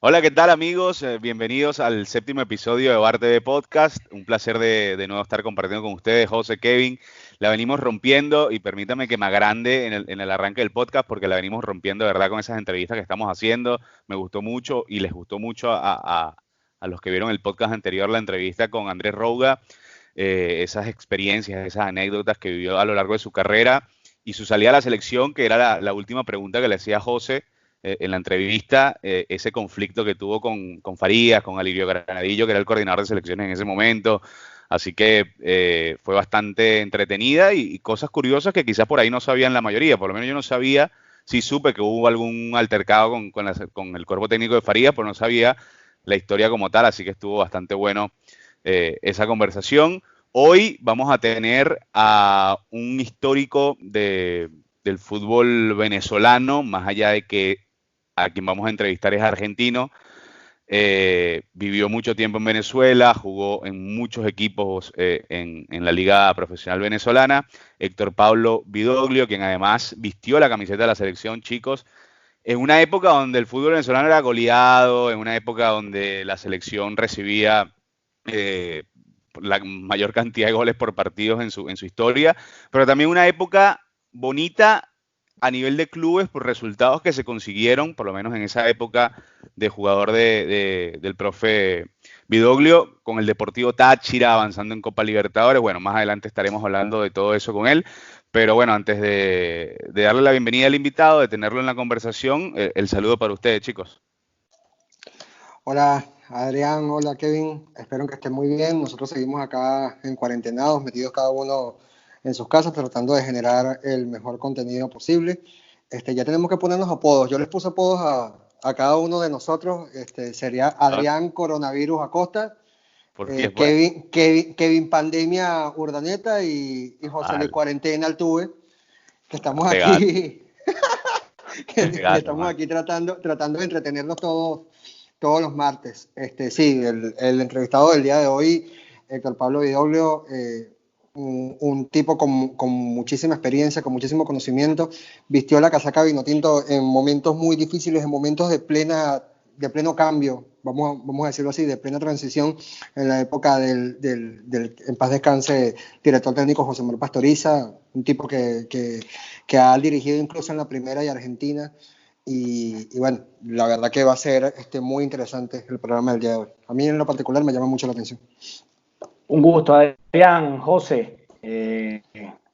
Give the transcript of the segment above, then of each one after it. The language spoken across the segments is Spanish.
Hola, ¿qué tal amigos? Bienvenidos al séptimo episodio de Bar TV Podcast. Un placer de nuevo estar compartiendo con ustedes, José, Kevin. La venimos rompiendo y permítame que me agrande en el arranque del podcast porque la venimos rompiendo, de verdad, con esas entrevistas que estamos haciendo. Me gustó mucho y les gustó mucho a los que vieron el podcast anterior, la entrevista con Andrés Rouga, esas experiencias, esas anécdotas que vivió a lo largo de su carrera y su salida a la selección, que era la última pregunta que le hacía a José en la entrevista, ese conflicto que tuvo con Farías, con Alirio Granadillo, que era el coordinador de selecciones en ese momento. Así que fue bastante entretenida y cosas curiosas que quizás por ahí no sabían la mayoría. Por lo menos yo no sabía, sí supe que hubo algún altercado con el cuerpo técnico de Farías, pero no sabía la historia como tal, así que estuvo bastante bueno esa conversación. Hoy vamos a tener a un histórico del fútbol venezolano, más allá de que a quien vamos a entrevistar es argentino. Vivió mucho tiempo en Venezuela, jugó en muchos equipos en la Liga Profesional Venezolana. Héctor Pablo Vidoglio, quien además vistió la camiseta de la selección, chicos, en una época donde el fútbol venezolano era goleado, en una época donde la selección recibía eh, la mayor cantidad de goles por partidos en su historia, pero también una época bonita a nivel de clubes por resultados que se consiguieron, por lo menos en esa época de jugador del profe Vidoglio, con el Deportivo Táchira avanzando en Copa Libertadores. Bueno, más adelante estaremos hablando de todo eso con él. Pero bueno, antes de darle la bienvenida al invitado, de tenerlo en la conversación, el saludo para ustedes, chicos. Hola Adrián, hola Kevin, espero que estén muy bien. Nosotros seguimos acá en cuarentenados, metidos cada uno en sus casas, tratando de generar el mejor contenido posible. Ya tenemos que ponernos apodos. Yo les puse apodos a cada uno de nosotros. Sería Ah, Adrián Coronavirus Acosta, ¿por qué? Pues, Kevin Pandemia Urdaneta y José Luis vale, Cuarentena Altuve, que estamos qué gato, aquí, qué que gato, estamos man. aquí tratando de entretenernos todos los martes. Sí, el entrevistado del día de hoy, Héctor Pablo Vidoglio, un tipo con muchísima experiencia, con muchísimo conocimiento, vistió la casaca vinotinto en momentos muy difíciles, en momentos de pleno cambio, vamos a decirlo así, de plena transición, en la época en paz descanse, director técnico José Manuel Pastoriza, un tipo que ha dirigido incluso en la Primera y Argentina. Y bueno, la verdad que va a ser muy interesante el programa del día de hoy. A mí en lo particular me llama mucho la atención. Un gusto, Adrián, José.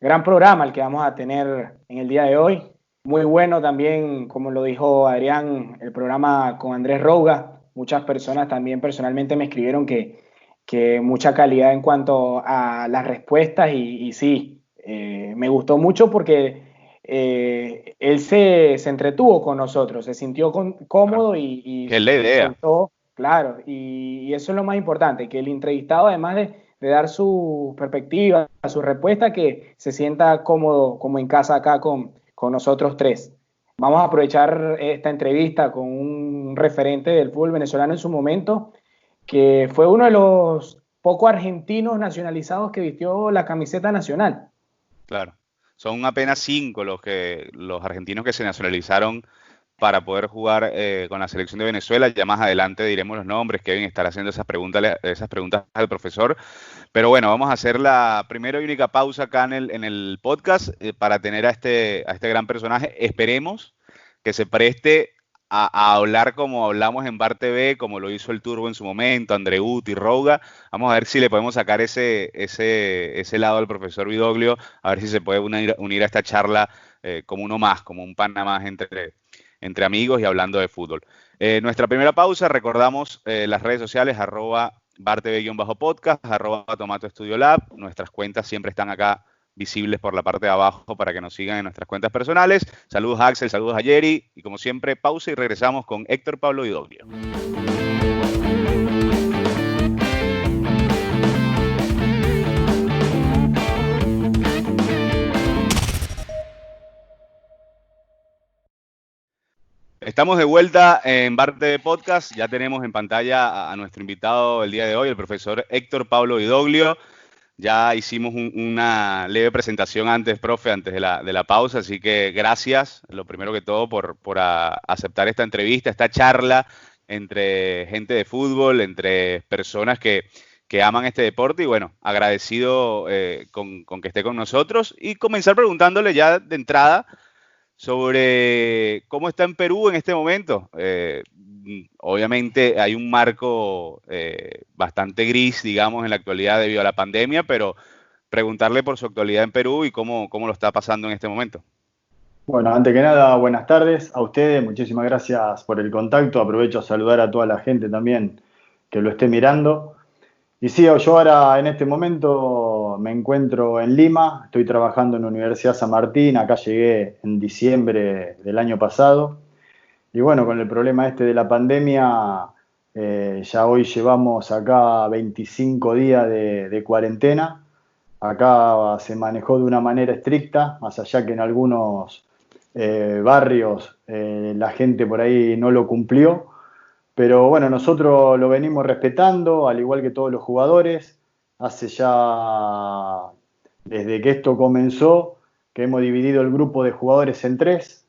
Gran programa el que vamos a tener en el día de hoy. Muy bueno también, como lo dijo Adrián, el programa con Andrés Rouga. Muchas personas también personalmente me escribieron que mucha calidad en cuanto a las respuestas y sí, me gustó mucho porque él se entretuvo con nosotros, se sintió Claro, cómodo y que es la idea. soltó, claro, y eso es lo más importante, que el entrevistado además de dar su perspectiva, su respuesta, que se sienta cómodo como en casa acá con nosotros tres. Vamos a aprovechar esta entrevista con un referente del fútbol venezolano en su momento, que fue uno de los pocos argentinos nacionalizados que vistió la camiseta nacional. Claro. Son apenas 5 los argentinos que se nacionalizaron para poder jugar con la selección de Venezuela. Ya más adelante diremos los nombres. Kevin estará haciendo esas preguntas al profesor. Pero bueno, vamos a hacer la primera y única pausa acá en el podcast para tener a este gran personaje. Esperemos que se preste a hablar como hablamos en Bar TV, como lo hizo el Turbo en su momento, Andreuti, Rouga. Vamos a ver si le podemos sacar ese lado al profesor Vidoglio, a ver si se puede unir a esta charla como uno más, como un pana más entre amigos y hablando de fútbol. Nuestra primera pausa, recordamos las redes sociales, @bartv_podcast, @Tomato Studio Lab. Nuestras cuentas siempre están acá visibles por la parte de abajo para que nos sigan en nuestras cuentas personales. Saludos a Axel, saludos a Jerry y como siempre, pausa y regresamos con Héctor Pablo Vidoglio. Estamos de vuelta en Bar TV Podcast. Ya tenemos en pantalla a nuestro invitado el día de hoy, el profesor Héctor Pablo Vidoglio. Ya hicimos una leve presentación antes, profe, antes de la pausa, así que gracias, lo primero que todo, por aceptar esta entrevista, esta charla entre gente de fútbol, entre personas que aman este deporte y bueno, agradecido con que esté con nosotros y comenzar preguntándole ya de entrada sobre cómo está en Perú en este momento. Obviamente hay un marco bastante gris, digamos, en la actualidad debido a la pandemia, pero preguntarle por su actualidad en Perú y cómo lo está pasando en este momento. Bueno, antes que nada, buenas tardes a ustedes, muchísimas gracias por el contacto, aprovecho a saludar a toda la gente también que lo esté mirando. Y sí, yo ahora en este momento me encuentro en Lima, estoy trabajando en la Universidad San Martín, acá llegué en diciembre del año pasado. Y bueno, con el problema este de la pandemia, ya hoy llevamos acá 25 días de cuarentena. Acá se manejó de una manera estricta, más allá que en algunos barrios la gente por ahí no lo cumplió. Pero bueno, nosotros lo venimos respetando, al igual que todos los jugadores. Hace ya, desde que esto comenzó, que hemos dividido el grupo de jugadores en tres.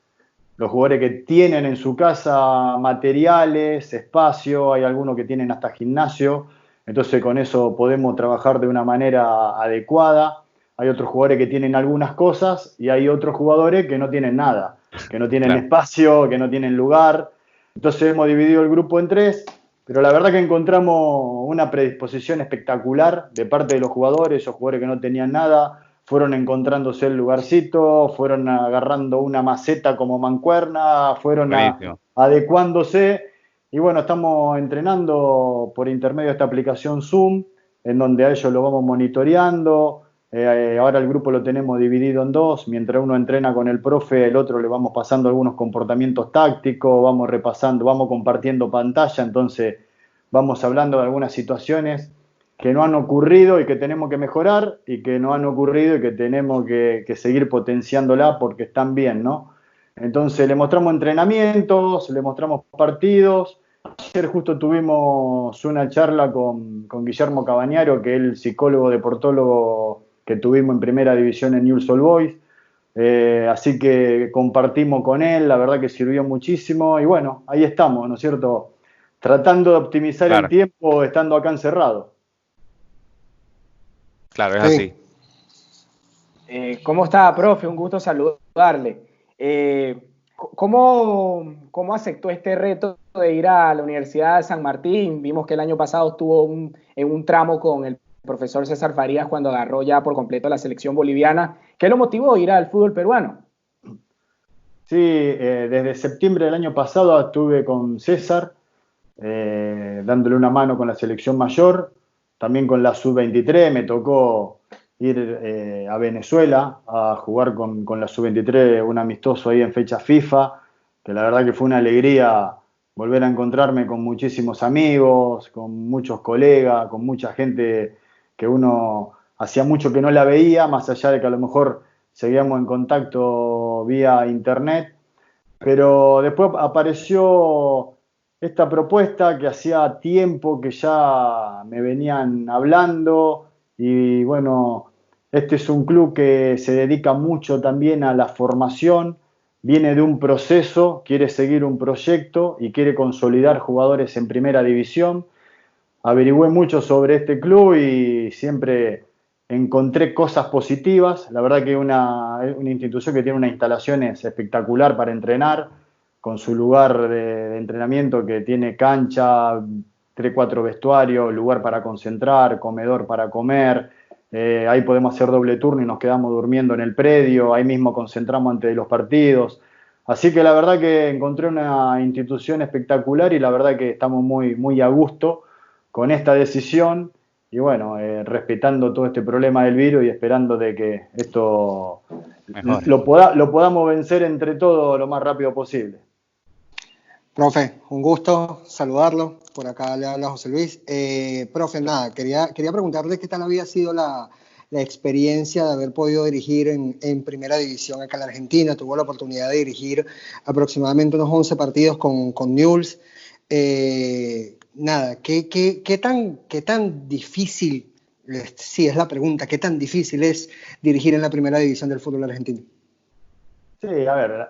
Los jugadores que tienen en su casa materiales, espacio, hay algunos que tienen hasta gimnasio, entonces con eso podemos trabajar de una manera adecuada. Hay otros jugadores que tienen algunas cosas y hay otros jugadores que no tienen nada, que no tienen espacio, que no tienen lugar. Entonces hemos dividido el grupo en tres, pero la verdad que encontramos una predisposición espectacular de parte de los jugadores, esos jugadores que no tenían nada, fueron encontrándose el lugarcito, fueron agarrando una maceta como mancuerna, fueron adecuándose. Y bueno, estamos entrenando por intermedio de esta aplicación Zoom, en donde a ellos lo vamos monitoreando. Ahora el grupo lo tenemos dividido en dos, mientras uno entrena con el profe, el otro le vamos pasando algunos comportamientos tácticos, vamos repasando, vamos compartiendo pantalla, entonces vamos hablando de algunas situaciones que no han ocurrido y que tenemos que mejorar, y que no han ocurrido y que tenemos que seguir potenciándola porque están bien, ¿no? Entonces le mostramos entrenamientos, le mostramos partidos. Ayer justo tuvimos una charla con Guillermo Cabañaro, que es el psicólogo deportólogo que tuvimos en primera división en Newell's Old Boys. Así que compartimos con él, la verdad que sirvió muchísimo y bueno, ahí estamos, ¿no es cierto? Tratando de optimizar el tiempo estando acá encerrado. Claro, es así. ¿Cómo está, profe? Un gusto saludarle. ¿Cómo aceptó este reto de ir a la Universidad de San Martín? Vimos que el año pasado estuvo en un tramo con el profesor César Farías cuando agarró ya por completo la selección boliviana. ¿Qué lo motivó a ir al fútbol peruano? Sí, desde septiembre del año pasado estuve con César, dándole una mano con la selección mayor, también con la sub-23. Me tocó ir a Venezuela a jugar con la sub-23 un amistoso ahí en fecha FIFA, que la verdad que fue una alegría volver a encontrarme con muchísimos amigos, con muchos colegas, con mucha gente que uno hacía mucho que no la veía, más allá de que a lo mejor seguíamos en contacto vía internet. Pero después apareció esta propuesta que hacía tiempo que ya me venían hablando, y bueno, este es un club que se dedica mucho también a la formación, viene de un proceso, quiere seguir un proyecto y quiere consolidar jugadores en primera división. Averigüé mucho sobre este club y siempre encontré cosas positivas. La verdad que es una institución que tiene unas instalaciones espectacular para entrenar, con su lugar de entrenamiento que tiene cancha, 3-4 vestuarios, lugar para concentrar, comedor para comer. Ahí podemos hacer doble turno y nos quedamos durmiendo en el predio, ahí mismo concentramos antes de los partidos. Así que la verdad que encontré una institución espectacular y la verdad que estamos muy, muy a gusto con esta decisión y bueno, respetando todo este problema del virus y esperando de que esto lo podamos vencer entre todos lo más rápido posible. Profe, un gusto saludarlo. Por acá le habla José Luis. Profe, nada, quería preguntarle qué tal había sido la experiencia de haber podido dirigir en primera división acá en la Argentina. Tuvo la oportunidad de dirigir aproximadamente unos 11 partidos con Newell's. Nada, ¿qué tan difícil, sí es la pregunta, qué tan difícil es dirigir en la primera división del fútbol argentino? Sí, a ver,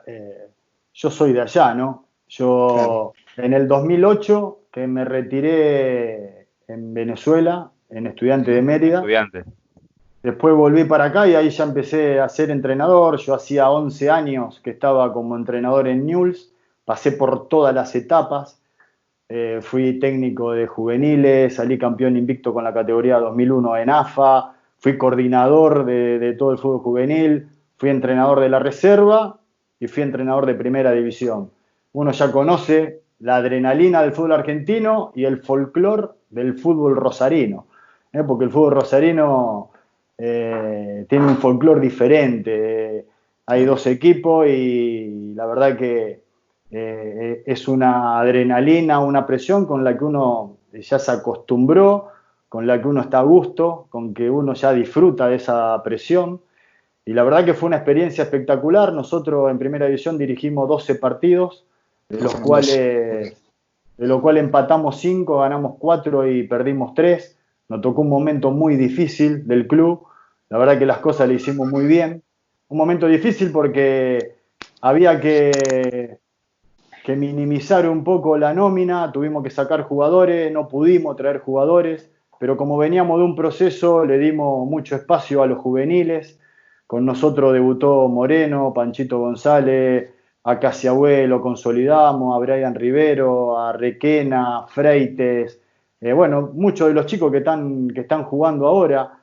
yo soy de allá, ¿no? Yo en el 2008, que me retiré en Venezuela, en Estudiantes de Mérida. Estudiante. Después volví para acá y ahí ya empecé a ser entrenador. Yo hacía 11 años que estaba como entrenador en Newell's. Pasé por todas las etapas. Fui técnico de juveniles, salí campeón invicto con la categoría 2001 en AFA, fui coordinador de todo el fútbol juvenil, fui entrenador de la reserva y fui entrenador de primera división. Uno ya conoce la adrenalina del fútbol argentino y el folclore del fútbol rosarino, porque el fútbol rosarino tiene un folclore diferente. Hay 2 equipos y la verdad que es una adrenalina, una presión con la que uno ya se acostumbró, con la que uno está a gusto, con que uno ya disfruta de esa presión. Y la verdad que fue una experiencia espectacular. Nosotros en primera división dirigimos 12 partidos, de los cuales empatamos 5, ganamos 4 y perdimos 3. Nos tocó un momento muy difícil del club. La verdad que las cosas le hicimos muy bien. Un momento difícil porque había que minimizar un poco la nómina, tuvimos que sacar jugadores, no pudimos traer jugadores, pero como veníamos de un proceso, le dimos mucho espacio a los juveniles. Con nosotros debutó Moreno, Panchito González, a Casiagüe lo consolidamos, a Brian Rivero, a Requena, Freites, bueno, muchos de los chicos que están jugando ahora.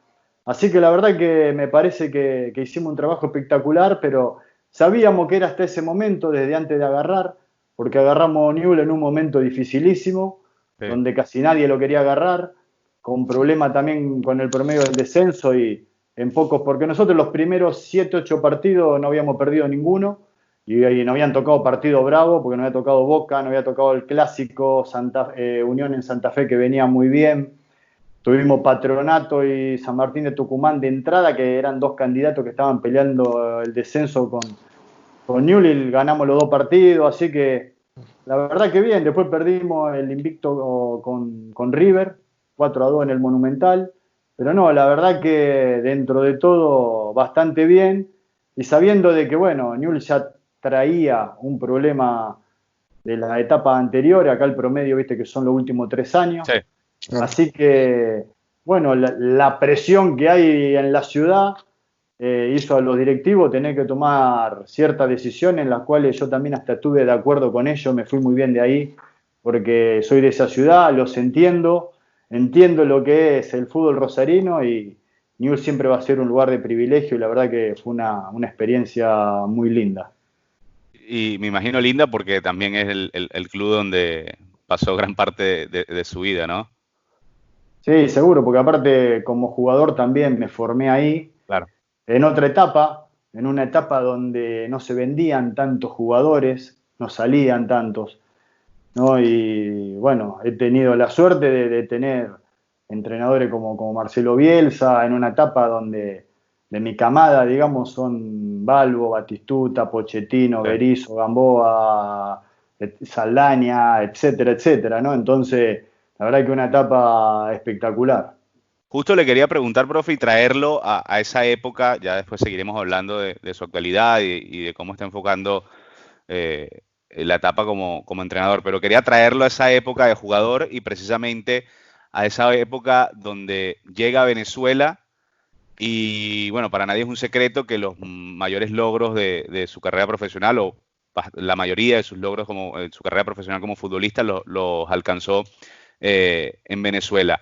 Así que la verdad que me parece que hicimos un trabajo espectacular, pero sabíamos que era hasta ese momento, desde antes de agarrar, porque agarramos Newell's en un momento dificilísimo, sí, donde casi nadie lo quería agarrar, con problemas también con el promedio del descenso y en pocos, porque nosotros los primeros 7, 8 partidos no habíamos perdido ninguno y no habían tocado partido bravo, porque no había tocado Boca, no había tocado el clásico Unión en Santa Fe, que venía muy bien. Tuvimos Patronato y San Martín de Tucumán de entrada, que eran 2 candidatos que estaban peleando el descenso con Newell's, ganamos los 2 partidos, así que la verdad que bien. Después perdimos el invicto con River, 4-2 en el Monumental, pero no, la verdad que dentro de todo bastante bien, y sabiendo de que, bueno, Newell's ya traía un problema de la etapa anterior, acá el promedio, viste que son los últimos 3 años, sí, así que, bueno, la presión que hay en la ciudad hizo a los directivos tener que tomar ciertas decisiones en las cuales yo también hasta estuve de acuerdo con ellos, me fui muy bien de ahí, porque soy de esa ciudad, los entiendo lo que es el fútbol rosarino y Newell's siempre va a ser un lugar de privilegio y la verdad que fue una experiencia muy linda. Y me imagino linda porque también es el club donde pasó gran parte de su vida, ¿no? Sí, seguro, porque aparte como jugador también me formé ahí. Claro. En otra etapa, en una etapa donde no se vendían tantos jugadores, no salían tantos, ¿no? Y bueno, he tenido la suerte de tener entrenadores como Marcelo Bielsa, en una etapa donde de mi camada, digamos, son Balbo, Batistuta, Pochettino, sí, Berizzo, Gamboa, Saldaña, etcétera, etcétera, ¿no? Entonces, la verdad que una etapa espectacular. Justo le quería preguntar, profe, y traerlo a esa época, ya después seguiremos hablando de su actualidad y de cómo está enfocando la etapa como entrenador, pero quería traerlo a esa época de jugador y precisamente a esa época donde llega a Venezuela y, bueno, para nadie es un secreto que los mayores logros de su carrera profesional o la mayoría de sus logros en su carrera profesional como futbolista los alcanzó en Venezuela.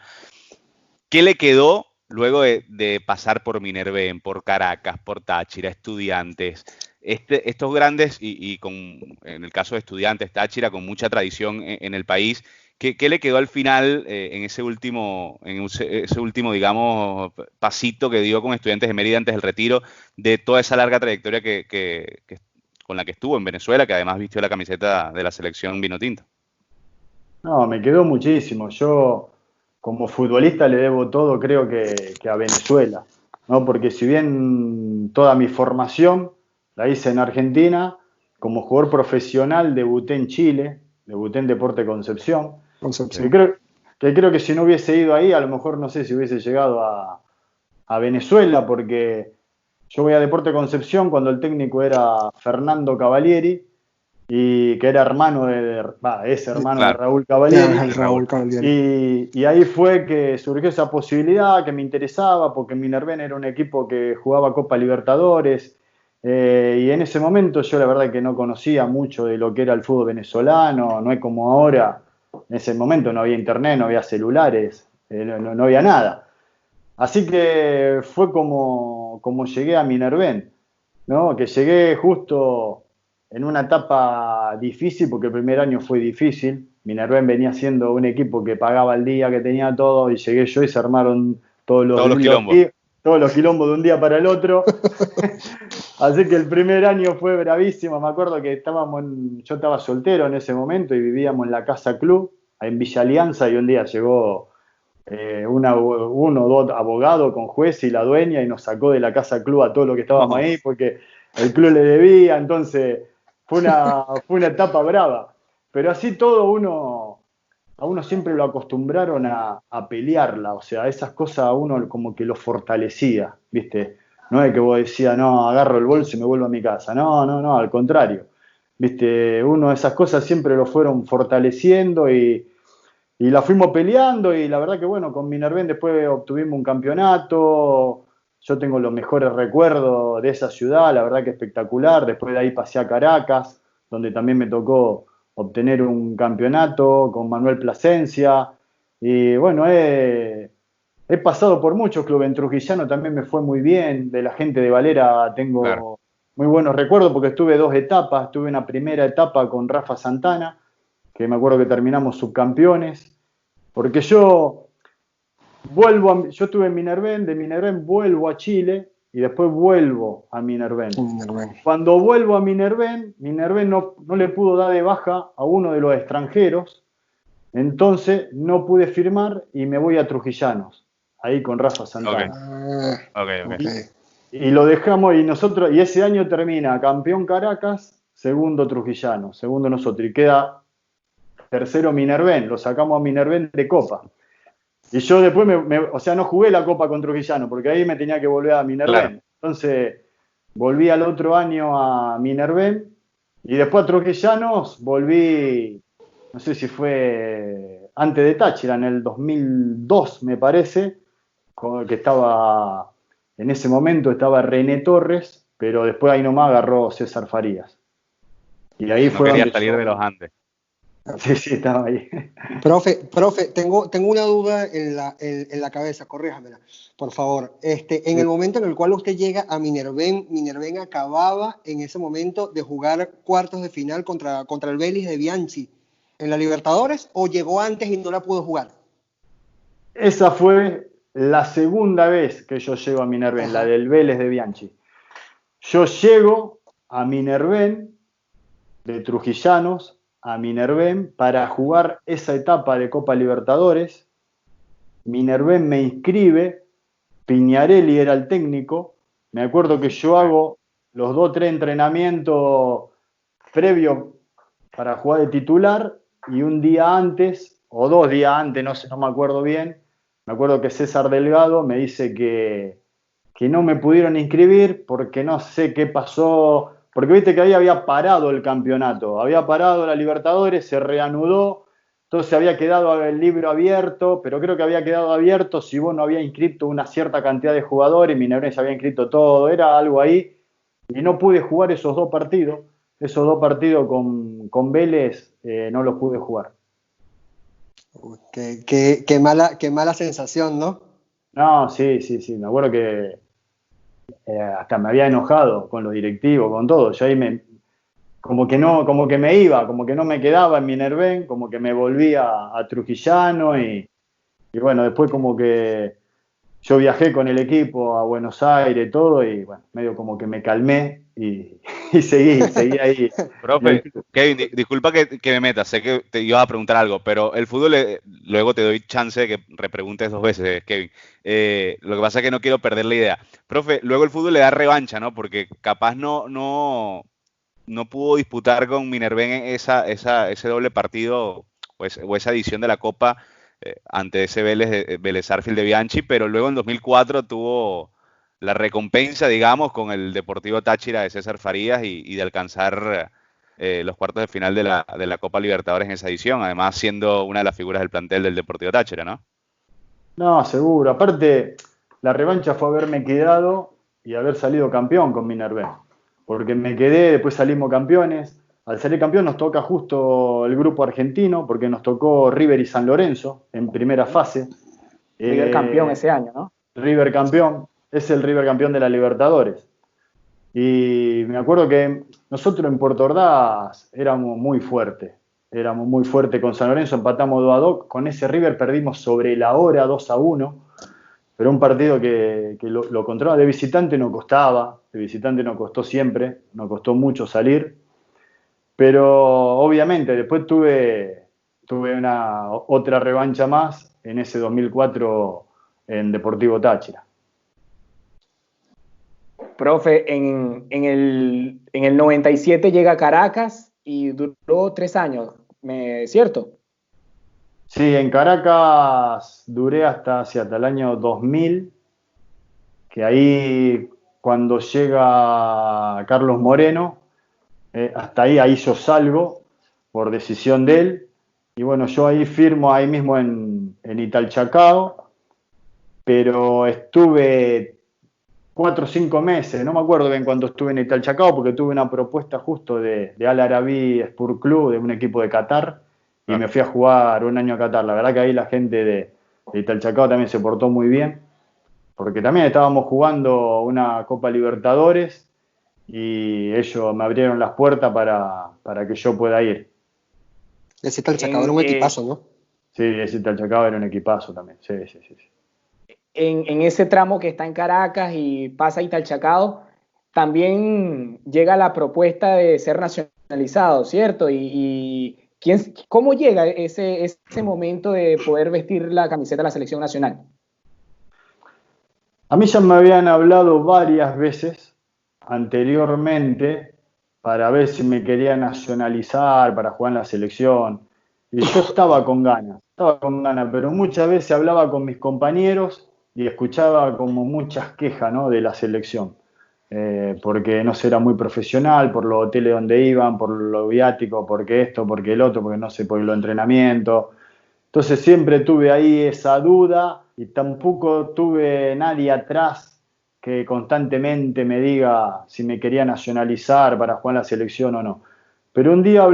¿Qué le quedó luego de pasar por Minerven, por Caracas, por Táchira, Estudiantes? Estos grandes, en el caso de Estudiantes, Táchira, con mucha tradición en el país, ¿qué le quedó al final en ese último, digamos, pasito que dio con Estudiantes de Mérida antes del retiro, de toda esa larga trayectoria con la que estuvo en Venezuela, que además vistió la camiseta de la selección vinotinto? No, me quedó muchísimo. Yo, como futbolista, le debo todo, creo que a Venezuela, ¿no? Porque si bien toda mi formación la hice en Argentina, como jugador profesional debuté en Chile, debuté en Deportes Concepción. Que creo que si no hubiese ido ahí, a lo mejor no sé si hubiese llegado a Venezuela, porque yo voy a Deportes Concepción cuando el técnico era Fernando Cavalieri, y que era hermano es hermano de Claro. Raúl Ya, Cavalieri. el Raúl Cavalieri. Y ahí fue que surgió esa posibilidad que me interesaba, porque Minerven era un equipo que jugaba Copa Libertadores, y en ese momento yo la verdad que no conocía mucho de lo que era el fútbol venezolano, no es como ahora. En ese momento no había internet, no había celulares, no había nada. Así que fue como llegué a Minerven, ¿no? Que llegué justo en una etapa difícil, porque el primer año fue difícil. Minerven venía siendo un equipo que pagaba el día, que tenía todo, y llegué yo y se armaron Todos los quilombos. todos los quilombos de un día para el otro. Así que el primer año fue bravísimo. Me acuerdo que yo estaba soltero en ese momento y vivíamos en la Casa Club, en Villa Alianza, y un día llegó uno o dos abogados con juez y la dueña y nos sacó de la Casa Club a todos los que estábamos ahí porque el club le debía. Entonces fue una etapa brava, pero así todo a uno siempre lo acostumbraron a pelearla, o sea, esas cosas a uno como que lo fortalecía, ¿viste? No es que vos decías, no, agarro el bolso y me vuelvo a mi casa, no, al contrario, ¿viste? Uno esas cosas siempre lo fueron fortaleciendo y la fuimos peleando, y la verdad que bueno, con Minerven después obtuvimos un campeonato. Yo tengo los mejores recuerdos de esa ciudad, la verdad que espectacular. Después de ahí pasé a Caracas, donde también me tocó obtener un campeonato con Manuel Plasencia. Y bueno, he pasado por muchos clubes. En Trujillano también me fue muy bien. De la gente de Valera tengo muy buenos recuerdos porque estuve 2 etapas. Tuve una primera etapa con Rafa Santana, que me acuerdo que terminamos subcampeones, porque yo estuve en Minerven, de Minerven vuelvo a Chile y después vuelvo a Minerven. Cuando vuelvo a Minerven no le pudo dar de baja a uno de los extranjeros, entonces no pude firmar y me voy a Trujillanos, ahí con Rafa Santana. Okay. Y lo dejamos, y ese año termina campeón Caracas, segundo Trujillano, segundo nosotros, y queda tercero Minerven, lo sacamos a Minerven de Copa. Y yo después, o sea, no jugué la Copa con Trujillano, porque ahí me tenía que volver a Minerven. Claro. Entonces, volví al otro año a Minerven, y después a Trujillanos volví, no sé si fue antes de Táchira, en el 2002, me parece, que en ese momento estaba René Torres, pero después ahí nomás agarró César Farías. Y ahí no fue quería salir de los Andes. Sí, estaba ahí. Profe, tengo una duda en la cabeza, corríjamela, por favor. En el momento en el cual usted llega a Minerven acababa en ese momento de jugar cuartos de final contra el Vélez de Bianchi en la Libertadores, o llegó antes y no la pudo jugar. Esa fue la segunda vez que yo llego a Minerven, la del Vélez de Bianchi. Yo llego a Minerven de Trujillanos a Minerven para jugar esa etapa de Copa Libertadores. Minerven me inscribe, Piñarelli era el técnico. Me acuerdo que yo hago los 2 o 3 entrenamientos previos para jugar de titular, y un día antes, o 2 días antes, no me acuerdo bien, me acuerdo que César Delgado me dice que no me pudieron inscribir porque no sé qué pasó. Porque viste que ahí había parado el campeonato, había parado la Libertadores, se reanudó, entonces había quedado el libro abierto, pero creo que había quedado abierto si vos no habías inscrito una cierta cantidad de jugadores. Minerven se había inscrito todo, era algo ahí, y no pude jugar esos 2 partidos. Esos 2 partidos con Vélez no los pude jugar. Qué mala sensación, ¿no? No, sí, me acuerdo que hasta me había enojado con los directivos, con todo. Yo ahí como que me iba, como que no me quedaba en Minerven, como que me volvía a Trujillano, y bueno, después como que yo viajé con el equipo a Buenos Aires, todo, y bueno, medio como que me calmé y seguí ahí. Profe, Kevin, disculpa que me meta, sé que te iba a preguntar algo, pero el fútbol, luego te doy chance de que repreguntes 2 veces, Kevin. Lo que pasa es que no quiero perder la idea. Profe, luego el fútbol le da revancha, ¿no? Porque capaz no pudo disputar con Minerven ese doble partido o esa edición de la Copa ante ese Vélez Sarsfield de Bianchi, pero luego en 2004 tuvo la recompensa, digamos, con el Deportivo Táchira de César Farías y de alcanzar los cuartos de final de la Copa Libertadores en esa edición, además siendo una de las figuras del plantel del Deportivo Táchira, ¿no? No, seguro. Aparte, la revancha fue haberme quedado y haber salido campeón con Minervé. Porque me quedé, después salimos campeones. Al salir campeón nos toca justo el grupo argentino, porque nos tocó River y San Lorenzo en primera fase. River campeón ese año, ¿no? River campeón, es el River campeón de la Libertadores. Y me acuerdo que nosotros en Puerto Ordaz éramos muy fuertes con San Lorenzo, empatamos 2-2, con ese River perdimos sobre la hora 2-1, pero un partido que lo controla. De visitante no costaba, de visitante nos costó siempre, nos costó mucho salir, pero obviamente después tuve otra revancha más en ese 2004 en Deportivo Táchira. Profe, en el 97 llega a Caracas y duró 3 años, ¿cierto? Sí, en Caracas duré hasta el año 2000, que ahí cuando llega Carlos Moreno, hasta ahí yo salgo por decisión de él, y bueno, yo ahí firmo ahí mismo en Italchacao, pero estuve 4 o 5 meses, no me acuerdo bien cuándo estuve en Italchacao, porque tuve una propuesta justo de Al Arabi Sport Club, de un equipo de Qatar, y me fui a jugar un año a Qatar. La verdad que ahí la gente de Italchacao también se portó muy bien, porque también estábamos jugando una Copa Libertadores y ellos me abrieron las puertas para que yo pueda ir. Ese Italchacao era un equipazo, ¿no? Sí, ese Italchacao era un equipazo también, sí. En ese tramo que está en Caracas y pasa a Italchacao, también llega la propuesta de ser nacionalizado, ¿cierto? Y ¿cómo llega ese momento de poder vestir la camiseta de la selección nacional? A mí ya me habían hablado varias veces anteriormente para ver si me quería nacionalizar, para jugar en la selección. Y yo estaba con ganas, pero muchas veces hablaba con mis compañeros y escuchaba como muchas quejas, ¿no?, de la selección, porque no sé, era muy profesional, por los hoteles donde iban, por lo viático, porque esto, porque el otro, porque no sé, por los entrenamientos. Entonces siempre tuve ahí esa duda y tampoco tuve nadie atrás que constantemente me diga si me quería nacionalizar para jugar en la selección o no. Pero un día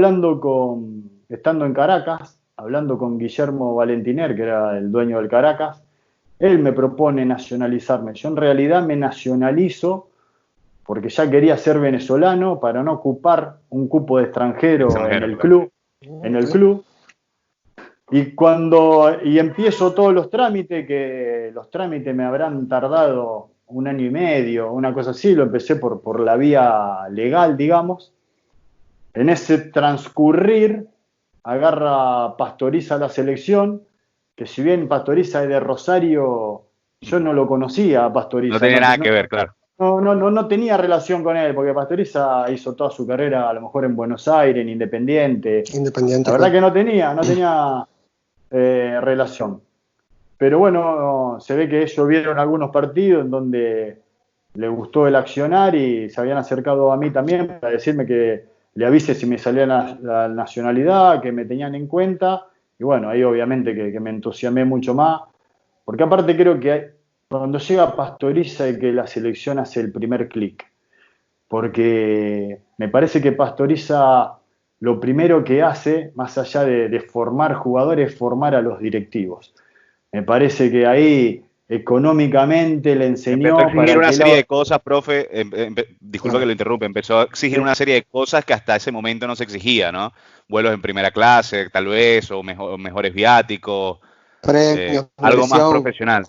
estando en Caracas, hablando con Guillermo Valentiner, que era el dueño del Caracas, él me propone nacionalizarme. Yo en realidad me nacionalizo porque ya quería ser venezolano para no ocupar un cupo de extranjero en el club. Y empiezo todos los trámites, que los trámites me habrán tardado 1 año y medio, una cosa así, lo empecé por la vía legal, digamos. En ese transcurrir, agarra Pastoriza la selección, que si bien Pastoriza es de Rosario, yo no lo conocía a Pastoriza. No tenía nada que ver, claro. No tenía relación con él, porque Pastoriza hizo toda su carrera a lo mejor en Buenos Aires, en Independiente. La verdad que no tenía relación. Pero bueno, se ve que ellos vieron algunos partidos en donde les gustó el accionar y se habían acercado a mí también para decirme que le avise si me salía la nacionalidad, que me tenían en cuenta. Y bueno, ahí obviamente que me entusiasmé mucho más, porque aparte creo que cuando llega Pastoriza y que la selección hace el primer clic, porque me parece que Pastoriza lo primero que hace, más allá de formar jugadores, es formar a los directivos. Me parece que ahí económicamente le enseñó... Empezó a exigir una serie de cosas, profe, disculpa que lo interrumpa, empezó a exigir una serie de cosas que hasta ese momento no se exigía, ¿no? Vuelos en primera clase, tal vez, o mejores viáticos, algo más profesional.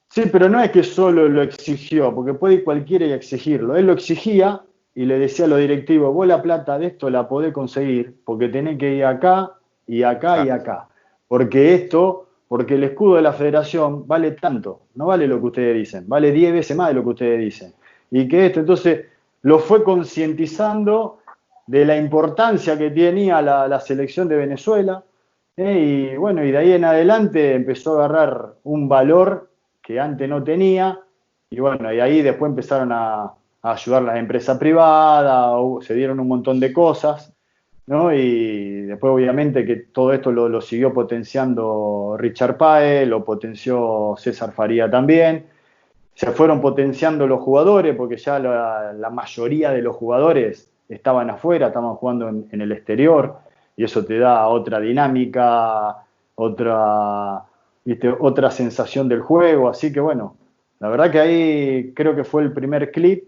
Sí, pero no es que solo lo exigió, porque puede ir cualquiera y exigirlo. Él lo exigía y le decía a los directivos, vos la plata de esto la podés conseguir, porque tenés que ir acá y acá y acá. Porque el escudo de la federación vale tanto, no vale lo que ustedes dicen, vale 10 veces más de lo que ustedes dicen. Y que entonces, lo fue concientizando de la importancia que tenía la selección de Venezuela, y bueno, y de ahí en adelante empezó a agarrar un valor que antes no tenía, y bueno, y ahí después empezaron a ayudar las empresas privadas, se dieron un montón de cosas, ¿no? Y después obviamente que todo esto lo siguió potenciando Richard Páez, lo potenció César Faría también. Se fueron potenciando los jugadores porque ya la mayoría de los jugadores estaban afuera, estaban jugando en el exterior, y eso te da otra dinámica, otra sensación del juego. Así que bueno, la verdad que ahí creo que fue el primer clip,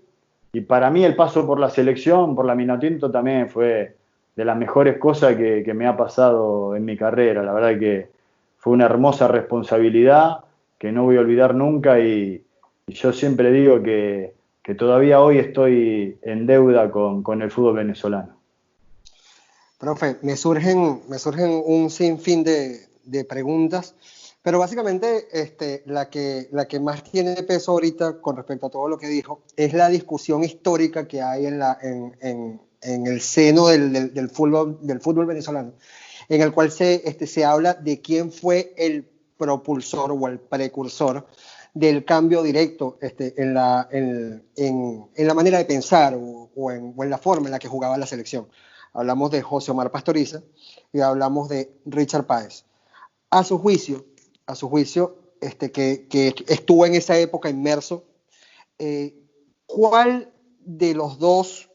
y para mí el paso por la selección, por la Minotinto, también fue de las mejores cosas que me ha pasado en mi carrera. La verdad que fue una hermosa responsabilidad que no voy a olvidar nunca, y yo siempre digo que todavía hoy estoy en deuda con el fútbol venezolano. Profe, me surgen un sinfín de preguntas, pero básicamente la que más tiene peso ahorita con respecto a todo lo que dijo es la discusión histórica que hay en el seno del fútbol venezolano, en el cual se habla de quién fue el propulsor o el precursor del cambio directo en la manera de pensar o en la forma en la que jugaba la selección. Hablamos de José Omar Pastoriza y hablamos de Richard Páez. A su juicio, que estuvo en esa época inmerso, ¿cuál de los dos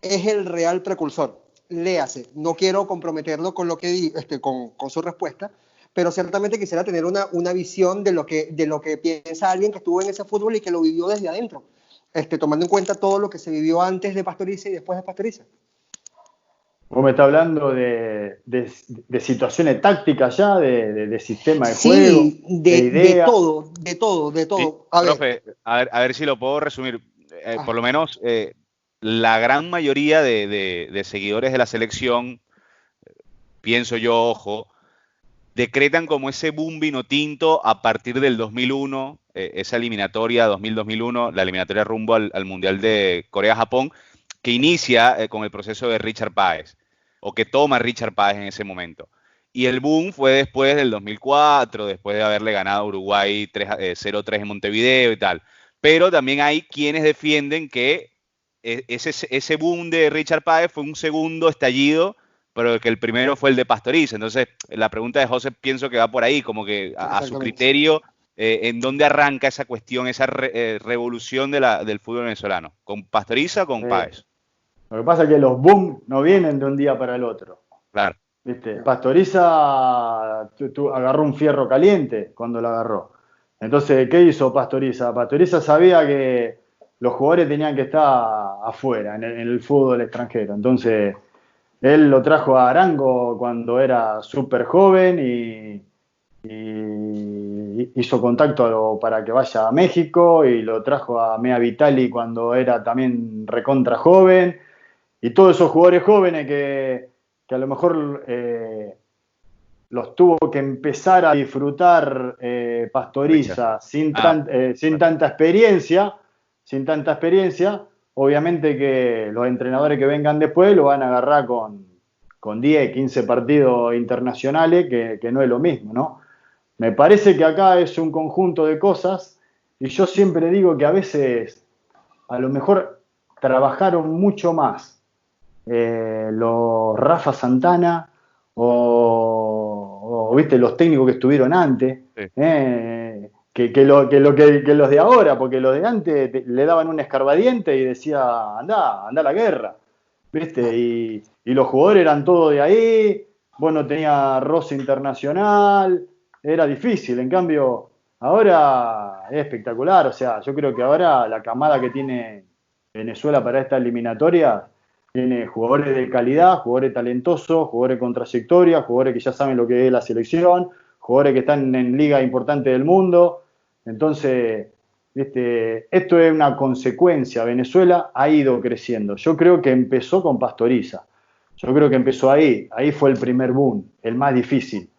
es el real precursor? Léase, no quiero comprometerlo con lo que con su respuesta, pero ciertamente quisiera tener una visión de lo que piensa alguien que estuvo en ese fútbol y que lo vivió desde adentro, tomando en cuenta todo lo que se vivió antes de Pastoriza y después de Pastoriza. Vos me estás hablando de situaciones tácticas ya, de sistema de juego, Sí, de idea. de todo. Sí, profe, a ver si lo puedo resumir. Por lo menos la gran mayoría de seguidores de la selección, pienso yo, ojo, decretan como ese boom vino tinto a partir del 2001, esa eliminatoria 2000-2001, la eliminatoria rumbo al Mundial de Corea-Japón, que inicia con el proceso de Richard Páez, o que toma Richard Páez en ese momento. Y el boom fue después del 2004, después de haberle ganado a Uruguay 0-3 en Montevideo y tal. Pero también hay quienes defienden que ese boom de Richard Páez fue un segundo estallido, pero que el primero fue el de Pastoriza. Entonces, la pregunta de José pienso que va por ahí, como que a su criterio, ¿en dónde arranca esa cuestión, esa revolución del fútbol venezolano? ¿Con Pastoriza o con Páez? Lo que pasa es que los boom no vienen de un día para el otro. Claro. ¿Viste? Pastoriza agarró un fierro caliente cuando lo agarró. Entonces, ¿qué hizo Pastoriza? Pastoriza sabía que los jugadores tenían que estar afuera, en el fútbol extranjero. Entonces, él lo trajo a Arango cuando era súper joven y hizo contacto para que vaya a México, y lo trajo a Mea Vitali cuando era también recontra joven. Y todos esos jugadores jóvenes que a lo mejor los tuvo que empezar a disfrutar Pastoriza sin tanta experiencia, obviamente que los entrenadores que vengan después lo van a agarrar con 10, 15 partidos internacionales, que no es lo mismo, ¿no? Me parece que acá es un conjunto de cosas, y yo siempre digo que a veces a lo mejor trabajaron mucho más los Rafa Santana o viste, los técnicos que estuvieron antes, sí. Que los de ahora, porque los de antes le daban un escarbadiente y decía, anda a la guerra, ¿viste? Y los jugadores eran todos de ahí, vos no tenías roce internacional, era difícil. En cambio, ahora es espectacular. O sea, yo creo que ahora la camada que tiene Venezuela para esta eliminatoria tiene jugadores de calidad, jugadores talentosos, jugadores con trayectoria, jugadores que ya saben lo que es la selección, jugadores que están en ligas importantes del mundo. Entonces, esto es una consecuencia. Venezuela ha ido creciendo. Yo creo que empezó con Pastoriza. Yo creo que empezó ahí. Ahí fue el primer boom, el más difícil,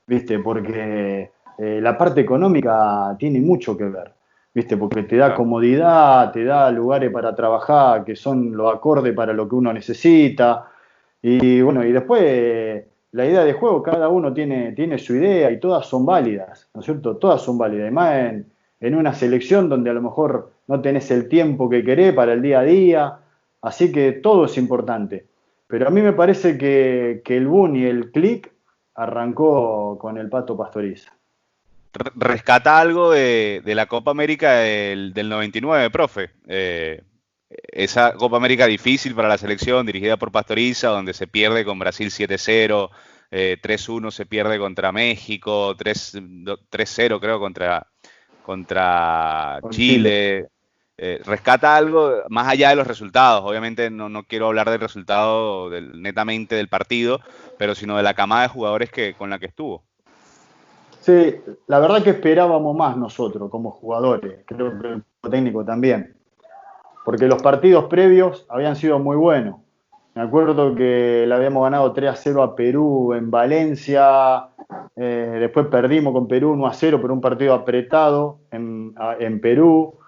¿viste? Porque la parte económica tiene mucho que ver, ¿viste? Porque te da comodidad, te da lugares para trabajar que son los acordes para lo que uno necesita. Y bueno, y después la idea de juego, cada uno tiene su idea y todas son válidas, ¿no es cierto? Todas son válidas. Y más en una selección donde a lo mejor no tenés el tiempo que querés para el día a día. Así que todo es importante. Pero a mí me parece que el boom y el click arrancó con el Pato Pastoriza. Rescata algo de la Copa América del 99, profe. Esa Copa América difícil para la selección, dirigida por Pastoriza, donde se pierde con Brasil 7-0, 3-1 se pierde contra México, 3-0 creo contra Chile. Rescata algo más allá de los resultados. Obviamente no quiero hablar del resultado netamente del partido, pero sino de la camada de jugadores con la que estuvo. Sí, la verdad que esperábamos más nosotros como jugadores, creo que el técnico también, porque los partidos previos habían sido muy buenos. Me acuerdo que le habíamos ganado 3-0 a Perú en Valencia, después perdimos con Perú 1-0 por un partido apretado en Perú.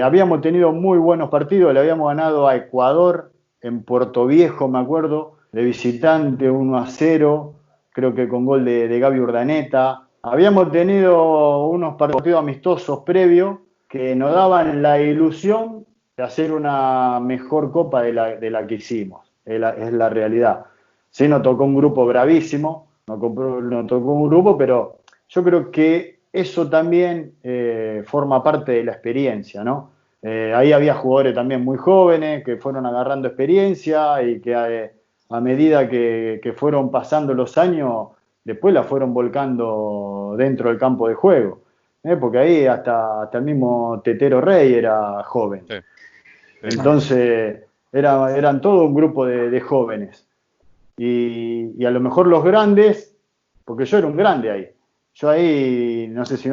Habíamos tenido muy buenos partidos, le habíamos ganado a Ecuador en Puerto Viejo, me acuerdo, de visitante 1-0, creo que con gol de Gaby Urdaneta. Habíamos tenido unos partidos amistosos previos que nos daban la ilusión de hacer una mejor copa de la que hicimos, es la realidad. Sí, nos tocó un grupo bravísimo, nos tocó un grupo, pero yo creo que eso también forma parte de la experiencia, ¿no? Ahí había jugadores también muy jóvenes que fueron agarrando experiencia y que a medida que fueron pasando los años, después la fueron volcando dentro del campo de juego. Porque ahí hasta el mismo Tetero Rey era joven. Sí. Entonces eran todo un grupo de jóvenes. Y a lo mejor los grandes, porque yo era un grande ahí. Yo ahí, no sé si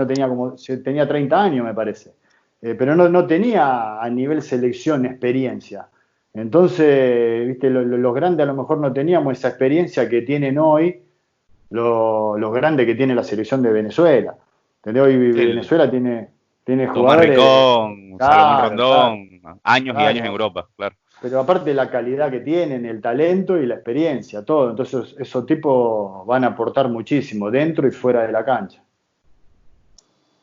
tenía 30 años me parece. Pero no tenía a nivel selección experiencia. Entonces, viste, los grandes a lo mejor no teníamos esa experiencia que tienen hoy los grandes que tiene la selección de Venezuela. ¿Entendés? Hoy Venezuela tiene jugadores. Ricón, Salomón Rondón, años y años en Europa, claro. Pero aparte la calidad que tienen, el talento y la experiencia, todo. Entonces esos tipos van a aportar muchísimo dentro y fuera de la cancha.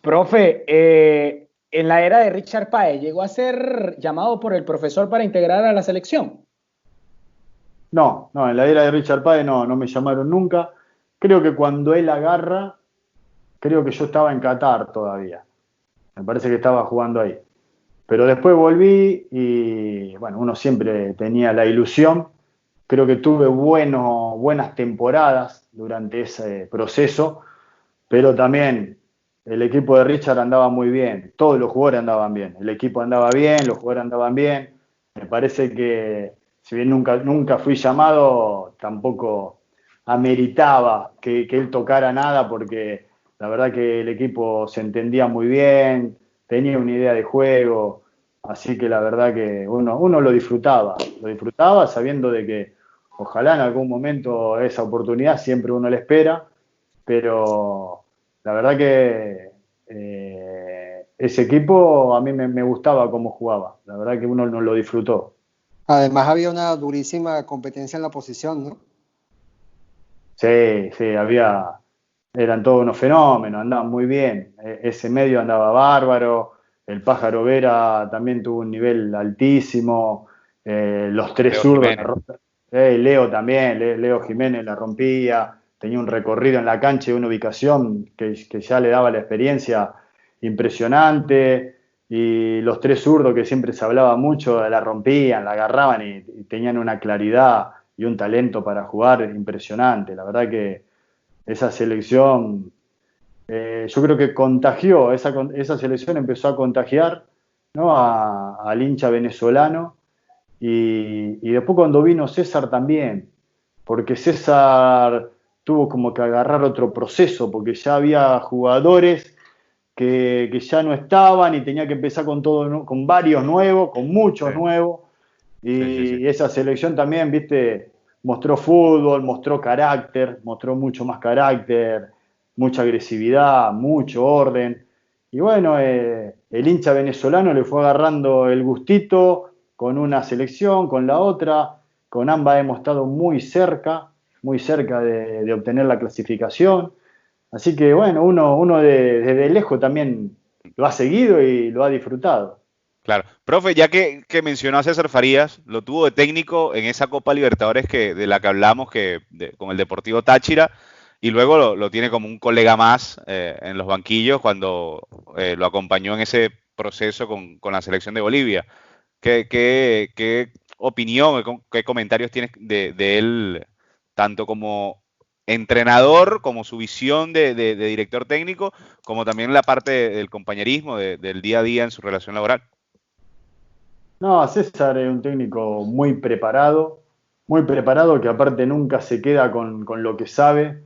Profe, en la era de Richard Páez, ¿llegó a ser llamado por el profesor para integrar a la selección? No, en la era de Richard Páez no me llamaron nunca. Creo que cuando él agarra, creo que yo estaba en Qatar todavía. Me parece que estaba jugando ahí. Pero después volví y, bueno, uno siempre tenía la ilusión. Creo que tuve buenas temporadas durante ese proceso, pero también el equipo de Richard andaba muy bien. Todos los jugadores andaban bien. El equipo andaba bien, los jugadores andaban bien. Me parece que, si bien nunca fui llamado, tampoco ameritaba que él tocara nada, porque la verdad que el equipo se entendía muy bien, tenía una idea de juego, así que la verdad que uno lo disfrutaba sabiendo de que ojalá en algún momento esa oportunidad siempre uno la espera, pero la verdad que ese equipo a mí me gustaba cómo jugaba, la verdad que uno lo disfrutó. Además había una durísima competencia en la posición, ¿no? Sí, eran todos unos fenómenos, andaban muy bien. Ese medio andaba bárbaro, el Pájaro Vera también tuvo un nivel altísimo, los tres zurdos, Leo también, Leo Jiménez la rompía, tenía un recorrido en la cancha y una ubicación que ya le daba la experiencia impresionante, y los tres zurdos que siempre se hablaba mucho, la rompían, la agarraban y tenían una claridad y un talento para jugar impresionante. La verdad que esa selección, yo creo que contagió, esa selección empezó a contagiar, ¿no?, al hincha venezolano, y después cuando vino César también, porque César tuvo como que agarrar otro proceso, porque ya había jugadores que ya no estaban y tenía que empezar con varios nuevos, con muchos nuevos. Y esa selección también, viste, mostró fútbol, mostró carácter, mostró mucho más carácter, mucha agresividad, mucho orden. Y bueno, el hincha venezolano le fue agarrando el gustito con una selección, con la otra. Con ambas hemos estado muy cerca de obtener la clasificación. Así que bueno, uno desde lejos también lo ha seguido y lo ha disfrutado. Claro, Profe, ya que mencionó a César Farías, lo tuvo de técnico en esa Copa Libertadores de la que hablamos con el Deportivo Táchira, y luego lo tiene como un colega más en los banquillos cuando lo acompañó en ese proceso con la selección de Bolivia. ¿Qué opinión, qué comentarios tienes de él, tanto como entrenador, como su visión de director técnico, como también la parte del compañerismo, del día a día en su relación laboral? No, César es un técnico muy preparado, que aparte nunca se queda con lo que sabe,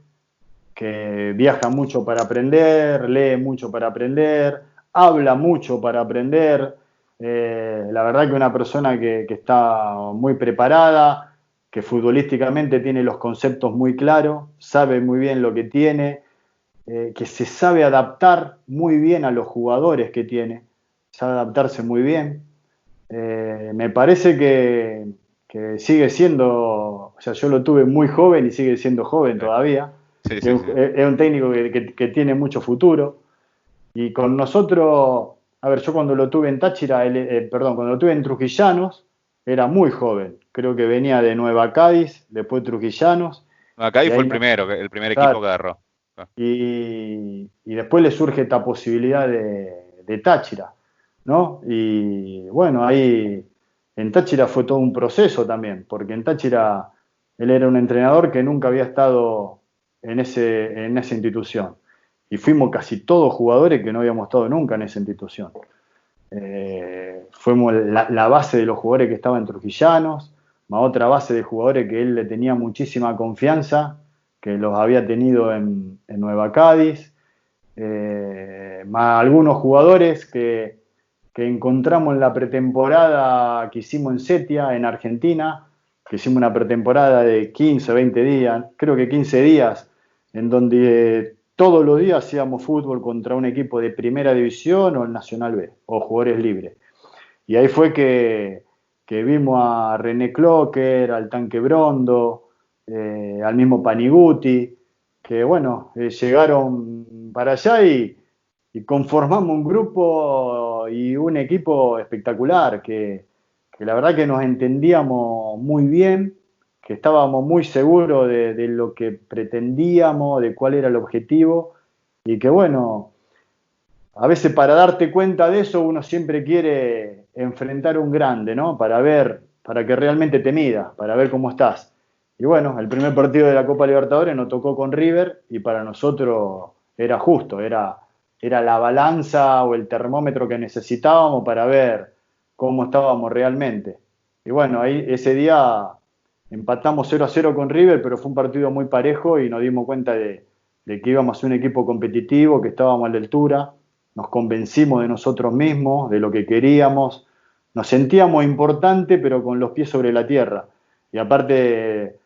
que viaja mucho para aprender, lee mucho para aprender, habla mucho para aprender. La verdad que una persona que está muy preparada, que futbolísticamente tiene los conceptos muy claros, sabe muy bien lo que tiene, que se sabe adaptar muy bien a los jugadores que tiene, sabe adaptarse muy bien. Me parece que sigue siendo, o sea, yo lo tuve muy joven y sigue siendo joven todavía. Sí, sí, sí. Es un técnico que tiene mucho futuro. Y con nosotros, a ver, yo cuando lo tuve en Táchira, cuando lo tuve en Trujillanos, era muy joven. Creo que venía de Nueva Cádiz, después Trujillanos. Acá Y fue ahí el primer equipo claro, que agarró. y después le surge esta posibilidad de Táchira, ¿no? Y bueno, ahí en Táchira fue todo un proceso también, porque en Táchira él era un entrenador que nunca había estado en esa institución. Y fuimos casi todos jugadores que no habíamos estado nunca en esa institución. Fuimos la base de los jugadores que estaban en Trujillanos, más otra base de jugadores que él le tenía muchísima confianza, que los había tenido en Nueva Cádiz, más algunos jugadores que encontramos en la pretemporada que hicimos en Setia, en Argentina, que hicimos una pretemporada de 15, 20 días, creo que 15 días, en donde todos los días hacíamos fútbol contra un equipo de primera división o el Nacional B, o jugadores libres. Y ahí fue que vimos a René Clocker, al Tanque Brondo, al mismo Paniguti, que bueno, llegaron para allá y conformamos un grupo y un equipo espectacular, que la verdad que nos entendíamos muy bien, que estábamos muy seguros de lo que pretendíamos, de cuál era el objetivo, y que bueno, a veces para darte cuenta de eso uno siempre quiere enfrentar un grande, ¿no? Para que realmente te mida, para ver cómo estás. Y bueno, el primer partido de la Copa Libertadores nos tocó con River y para nosotros era justo, era la balanza o el termómetro que necesitábamos para ver cómo estábamos realmente. Y bueno, ahí ese día empatamos 0-0 con River, pero fue un partido muy parejo y nos dimos cuenta de que íbamos a ser un equipo competitivo, que estábamos a la altura, nos convencimos de nosotros mismos, de lo que queríamos, nos sentíamos importantes pero con los pies sobre la tierra. Y aparte,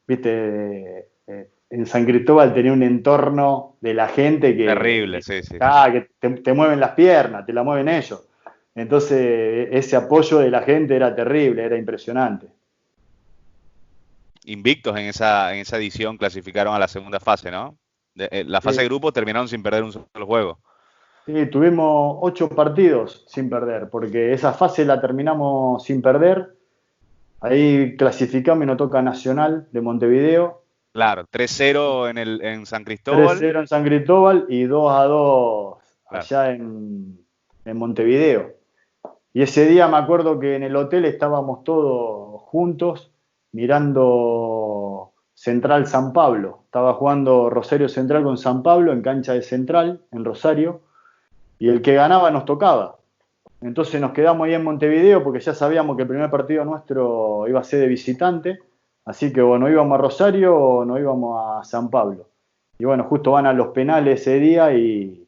viste, en San Cristóbal tenía un entorno de la gente Terrible, sí, sí. que te mueven las piernas, te la mueven ellos. Entonces ese apoyo de la gente era terrible, era impresionante. Invictos en esa edición, clasificaron a la segunda fase, ¿no? La fase de grupos terminaron sin perder un solo juego. Sí, tuvimos 8 partidos sin perder, porque esa fase la terminamos sin perder. Ahí clasificamos y nos toca Nacional de Montevideo. Claro, 3-0 en San Cristóbal. 3-0 en San Cristóbal y 2-2 allá Claro. en Montevideo. Y ese día me acuerdo que en el hotel estábamos todos juntos mirando Central San Pablo. Estaba jugando Rosario Central con San Pablo en cancha de Central, en Rosario, y el que ganaba nos tocaba. Entonces nos quedamos ahí en Montevideo porque ya sabíamos que el primer partido nuestro iba a ser de visitante, así que bueno, íbamos a Rosario o no íbamos a San Pablo. Y bueno, justo van a los penales ese día y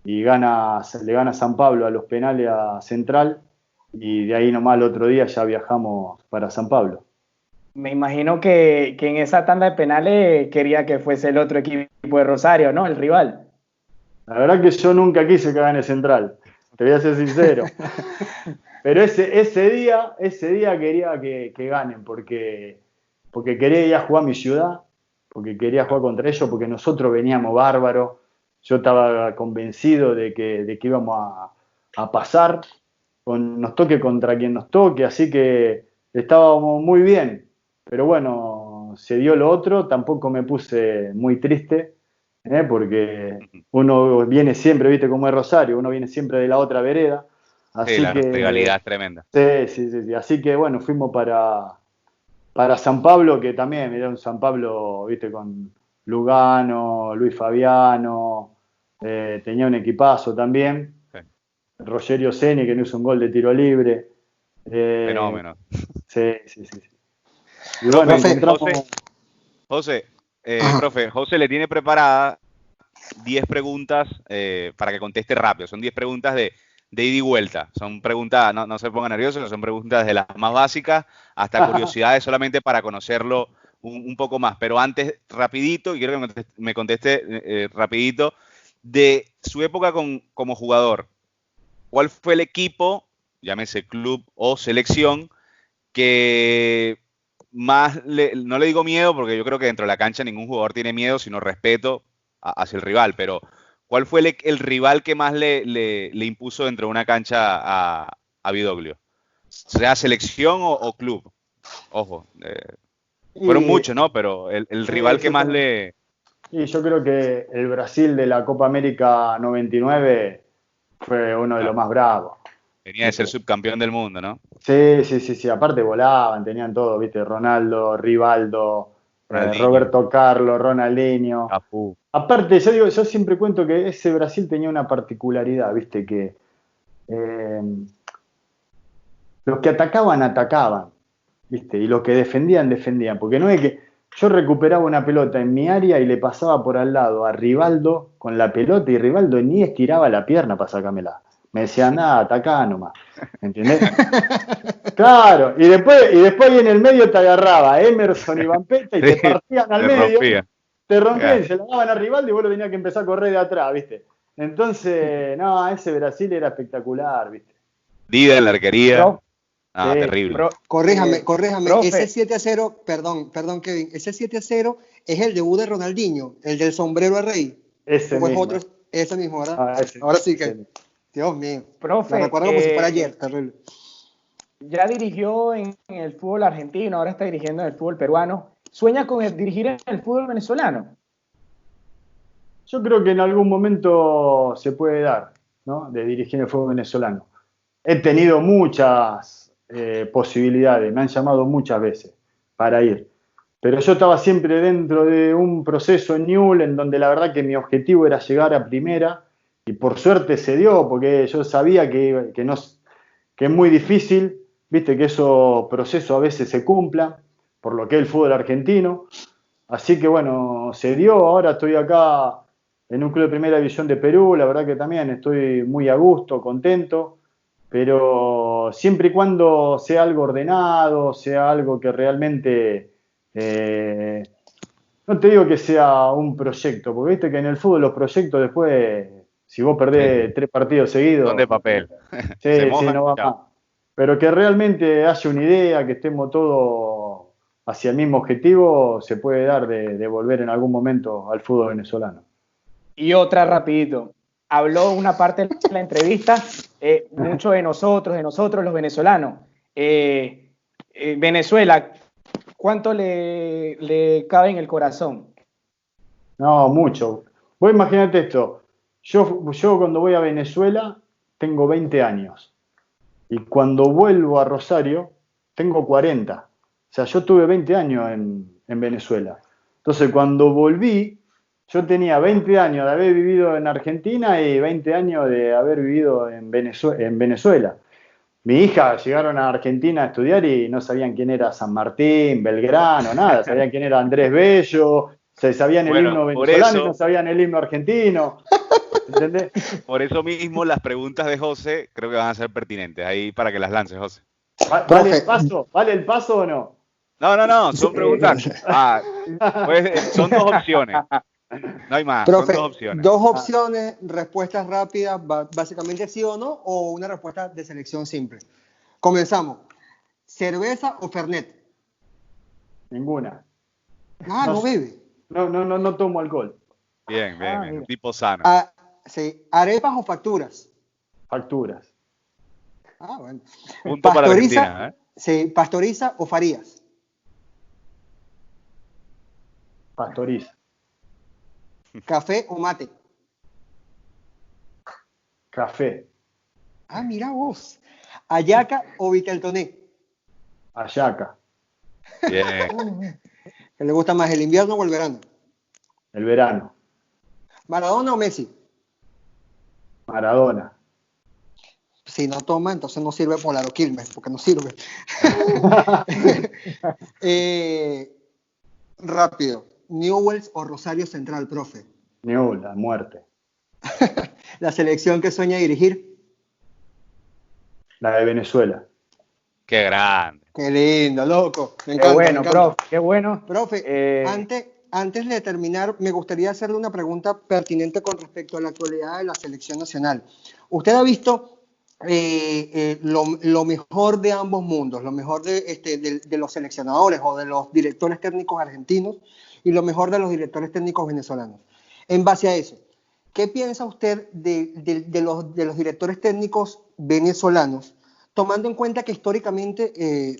le gana San Pablo a los penales a Central y de ahí nomás el otro día ya viajamos para San Pablo. Me imagino que en esa tanda de penales quería que fuese el otro equipo de Rosario, ¿no? El rival. La verdad que yo nunca quise que gane Central, te voy a ser sincero. Pero ese día quería que ganen porque quería ir a jugar a mi ciudad, porque quería jugar contra ellos, porque nosotros veníamos bárbaros. Yo estaba convencido de que íbamos a pasar nos toque contra quien nos toque, así que estábamos muy bien. Pero bueno, se dio lo otro, tampoco me puse muy triste, porque uno viene siempre, viste cómo es Rosario, uno viene siempre de la otra vereda. Sí, Así la que, rivalidad es tremenda. sí. Así que bueno, fuimos para San Pablo, que también, mirá, un San Pablo, viste, con Lugano, Luis Fabiano, tenía un equipazo también. Sí. Rogerio Ceni, que no hizo un gol de tiro libre. Fenómeno. Sí. Y Profe, bueno, encontramos... José, José le tiene preparada 10 preguntas para que conteste rápido. Son 10 preguntas de ida y vuelta. Son preguntas, no se pongan nerviosos, son preguntas de las más básicas hasta curiosidades solamente para conocerlo un poco más. Pero antes, rapidito, y quiero que me conteste rapidito, de su época como jugador, ¿cuál fue el equipo, llámese club o selección, que más, no le digo miedo, porque yo creo que dentro de la cancha ningún jugador tiene miedo, sino respeto hacia el rival, pero ¿cuál fue el rival que más le impuso dentro de una cancha a Vidoglio? Sea selección o club. Ojo, fueron muchos, ¿no? Pero el rival que más le... Y yo creo que el Brasil de la Copa América 99 fue uno de los más bravos. Venía de ser subcampeón del mundo, ¿no? Sí. Aparte volaban, tenían todo, ¿viste? Ronaldo, Rivaldo, Roberto Carlos, Ronaldinho. Cafú. Aparte, yo siempre cuento que ese Brasil tenía una particularidad, ¿viste? Que los que atacaban, ¿viste? Y los que defendían. Porque no es que yo recuperaba una pelota en mi área y le pasaba por al lado a Rivaldo con la pelota y Rivaldo ni estiraba la pierna para sacármela. Me decía, nada, atacá nomás. ¿Entendés? Claro, y después ahí en el medio te agarraba Emerson y Vampeta y te partían al medio, te rompían y se la daban a Rivaldo y vos lo tenías que empezar a correr de atrás, ¿viste? Entonces, no, ese Brasil era espectacular, ¿viste? Dida en la arquería. Terrible. Corríjame, profe. ese 7-0, perdón Kevin, ese 7-0 es el debut de Ronaldinho, el del sombrero a rey. Ese mismo. Ese mismo, ¿verdad? Ahora sí que, Dios mío. Profe, lo recuerdo como si fuera ayer, terrible. Ya dirigió en el fútbol argentino, ahora está dirigiendo en el fútbol peruano. ¿Sueña con dirigir en el fútbol venezolano? Yo creo que en algún momento se puede dar, ¿no? De dirigir el fútbol venezolano. He tenido muchas posibilidades, me han llamado muchas veces para ir. Pero yo estaba siempre dentro de un proceso en Newell's en donde la verdad que mi objetivo era llegar a primera y por suerte se dio porque yo sabía que es muy difícil, viste que esos procesos a veces se cumplan por lo que es el fútbol argentino. Así que bueno, se dio, ahora estoy acá en un club de primera división de Perú, la verdad que también estoy muy a gusto, contento, pero siempre y cuando sea algo ordenado, sea algo que realmente, no te digo que sea un proyecto, porque viste que en el fútbol los proyectos después, si vos perdés 3 partidos seguidos, Son de papel. Sí, no va más. Pero que realmente haya una idea, que estemos todos hacia el mismo objetivo, se puede dar de volver en algún momento al fútbol venezolano. Y otra rapidito. Habló una parte de la entrevista, mucho de nosotros los venezolanos. Venezuela, ¿cuánto le cabe en el corazón? No, mucho. Vos imaginate esto. Yo cuando voy a Venezuela tengo 20 años. Y cuando vuelvo a Rosario tengo 40. O sea, yo tuve 20 años en Venezuela. Entonces, cuando volví, yo tenía 20 años de haber vivido en Argentina y 20 años de haber vivido en Venezuela. Mi hija llegaron a Argentina a estudiar y no sabían quién era San Martín, Belgrano, nada. Sabían quién era Andrés Bello, sabían el himno venezolano y no sabían el himno argentino. ¿Entendés? Por eso mismo las preguntas de José creo que van a ser pertinentes. Ahí para que las lances, José. ¿Vale el paso? ¿Vale el paso o no? No, son preguntas. Pues, son 2 opciones. No hay más, Profe, son 2 opciones. 2 opciones, respuestas rápidas, básicamente sí o no, o una respuesta de selección simple. Comenzamos. ¿Cerveza o Fernet? Ninguna. No bebe. No tomo alcohol. Bien. Tipo sano. Sí. ¿Arepas o facturas? Facturas. Ah, bueno. Punto para Pastoriza, Argentina, ¿eh? sí, ¿Pastoriza o Farías? Pastoriza. ¿Café o mate? Café. Ah, mira vos. ¿Ayaca o Viteltoné? Ayaca. Bien. ¿Qué le gusta más, el invierno o el verano? El verano. ¿Maradona o Messi? Maradona. Si no toma, entonces no sirve Polaro Quilmes, porque no sirve. Eh, rápido. ¿Newell's o Rosario Central, profe? Nula, muerte. La selección que sueña dirigir. La de Venezuela. Qué grande. Qué lindo, loco. Me Qué encanta, bueno, me encanta. profe, qué bueno. Profe, antes de terminar, me gustaría hacerle una pregunta pertinente con respecto a la actualidad de la selección nacional. ¿Usted ha visto lo mejor de ambos mundos, lo mejor de los seleccionadores o de los directores técnicos argentinos y lo mejor de los directores técnicos venezolanos? En base a eso, ¿qué piensa usted de los directores técnicos venezolanos? Tomando en cuenta que históricamente,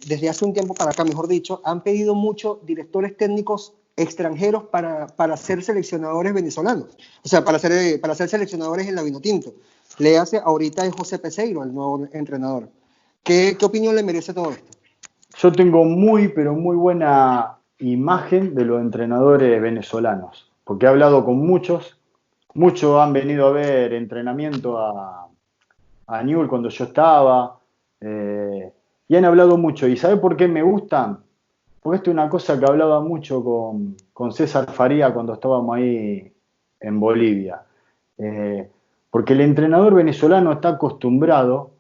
desde hace un tiempo para acá, mejor dicho, han pedido mucho directores técnicos extranjeros para ser seleccionadores venezolanos, o sea, para ser seleccionadores en la Vinotinto. Le hace ahorita es José Peseiro, el nuevo entrenador. ¿Qué opinión le merece todo esto? Yo tengo muy, pero muy buena imagen de los entrenadores venezolanos, porque he hablado con muchos han venido a ver entrenamiento a Newell cuando yo estaba, y han hablado mucho. ¿Y sabe por qué me gustan? Porque esto es una cosa que hablaba mucho con César Faría cuando estábamos ahí en Bolivia. Porque el entrenador venezolano está acostumbrado,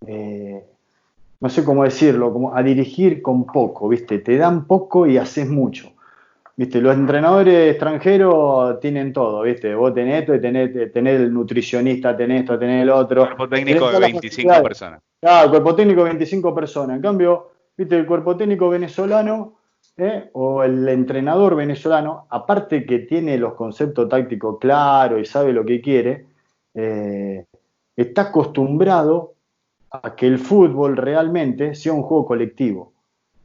no sé cómo decirlo, como a dirigir con poco, ¿viste? Te dan poco y haces mucho. ¿Viste? Los entrenadores extranjeros tienen todo, ¿viste? Vos tenés esto y tenés el nutricionista, tenés esto, tenés el otro. Cuerpo Tenés técnico de todas las 25 facilidades. personas. Claro, el cuerpo técnico 25 personas. En cambio, ¿viste? El cuerpo técnico venezolano o el entrenador venezolano, aparte que tiene los conceptos tácticos claros y sabe lo que quiere, está acostumbrado a que el fútbol realmente sea un juego colectivo.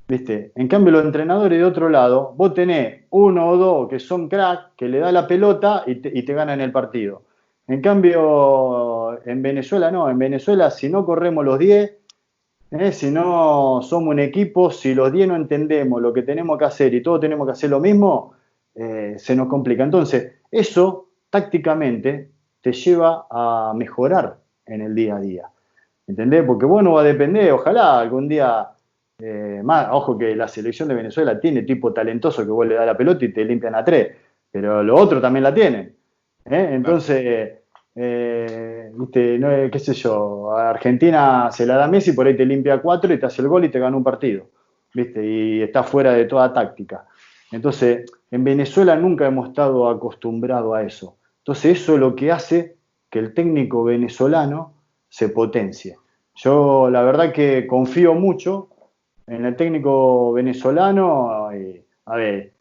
¿Viste? En cambio, los entrenadores de otro lado, vos tenés uno o dos que son crack, que le da la pelota y te ganan el partido. En cambio, en Venezuela no. En Venezuela, si no corremos los 10, si no somos un equipo, si los 10 no entendemos lo que tenemos que hacer y todos tenemos que hacer lo mismo, se nos complica. Entonces, eso tácticamente te lleva a mejorar en el día a día. ¿Entendés? Porque vos no va a depender, ojalá algún día, más, ojo que la selección de Venezuela tiene tipo talentoso que vos le das la pelota y te limpian a 3, pero los otros también la tienen. Entonces, viste, no, qué sé yo, a Argentina se la da Messi, por ahí te limpia a 4 y te hace el gol y te gana un partido, ¿viste? Y está fuera de toda táctica. Entonces, en Venezuela nunca hemos estado acostumbrados a eso. Entonces, eso es lo que hace que el técnico venezolano se potencie. Yo la verdad que confío mucho en el técnico venezolano. A ver,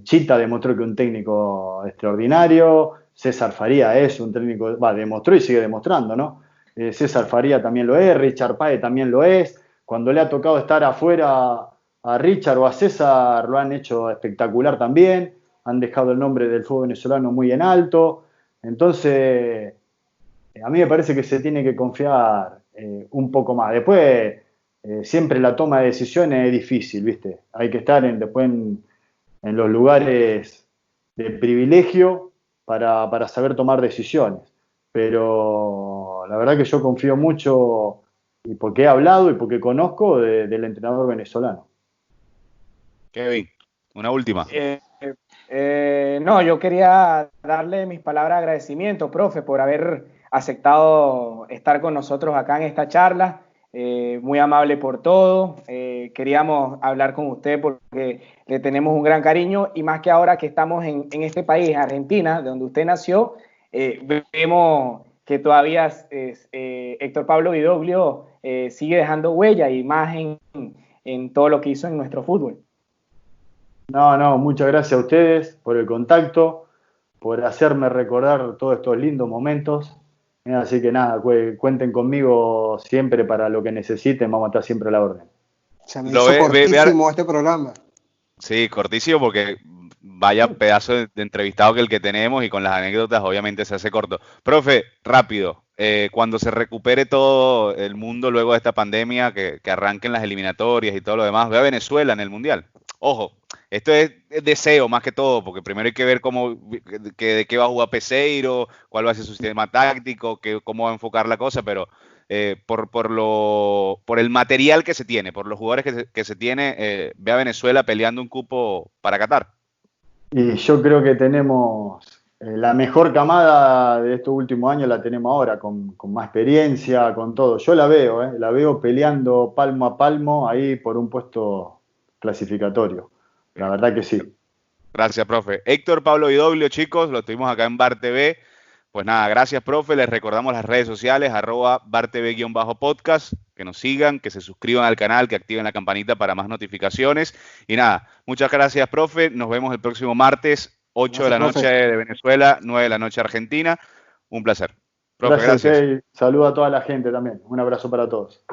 Chita demostró que es un técnico extraordinario, César Faría es un técnico, demostró y sigue demostrando, ¿no? César Faría también lo es, Richard Páez también lo es. Cuando le ha tocado estar afuera a Richard o a César lo han hecho espectacular también, han dejado el nombre del fútbol venezolano muy en alto. Entonces, a mí me parece que se tiene que confiar un poco más. Después, siempre la toma de decisiones es difícil, ¿viste? Hay que estar después en los lugares de privilegio para saber tomar decisiones. Pero la verdad que yo confío mucho, y porque he hablado y porque conozco del entrenador venezolano. Kevin, una última. No, yo quería darle mis palabras de agradecimiento, profe, por haber aceptado estar con nosotros acá en esta charla. Muy amable por todo. Queríamos hablar con usted porque le tenemos un gran cariño y más que ahora que estamos en este país, Argentina, de donde usted nació, vemos que todavía Héctor Pablo Vidoglio sigue dejando huella y más en todo lo que hizo en nuestro fútbol. No, muchas gracias a ustedes por el contacto, por hacerme recordar todos estos lindos momentos. Así que nada, cuenten conmigo siempre para lo que necesiten, vamos a estar siempre a la orden. Se me hizo cortísimo este programa. Sí, cortísimo porque vaya pedazo de entrevistado que el que tenemos y con las anécdotas obviamente se hace corto. Profe, rápido, cuando se recupere todo el mundo luego de esta pandemia, que arranquen las eliminatorias y todo lo demás, ve a Venezuela en el Mundial. Ojo, esto es deseo más que todo, porque primero hay que ver de qué va a jugar Peseiro, cuál va a ser su sistema táctico, cómo va a enfocar la cosa, pero por el material que se tiene, por los jugadores que se tiene, ve a Venezuela peleando un cupo para Qatar. Y yo creo que tenemos la mejor camada de estos últimos años, la tenemos ahora, con más experiencia, con todo. Yo la veo peleando palmo a palmo ahí por un puesto clasificatorio. La verdad que sí. Gracias, profe. Héctor Pablo Vidoglio, chicos, lo tuvimos acá en Bar TV. Pues nada, gracias, profe. Les recordamos las redes sociales, @bartv_podcast, que nos sigan, que se suscriban al canal, que activen la campanita para más notificaciones. Y nada, muchas gracias, profe. Nos vemos el próximo martes, 8 de la noche de Venezuela, 9 de la noche Argentina. Un placer. Profe, gracias. Saludo a toda la gente también. Un abrazo para todos.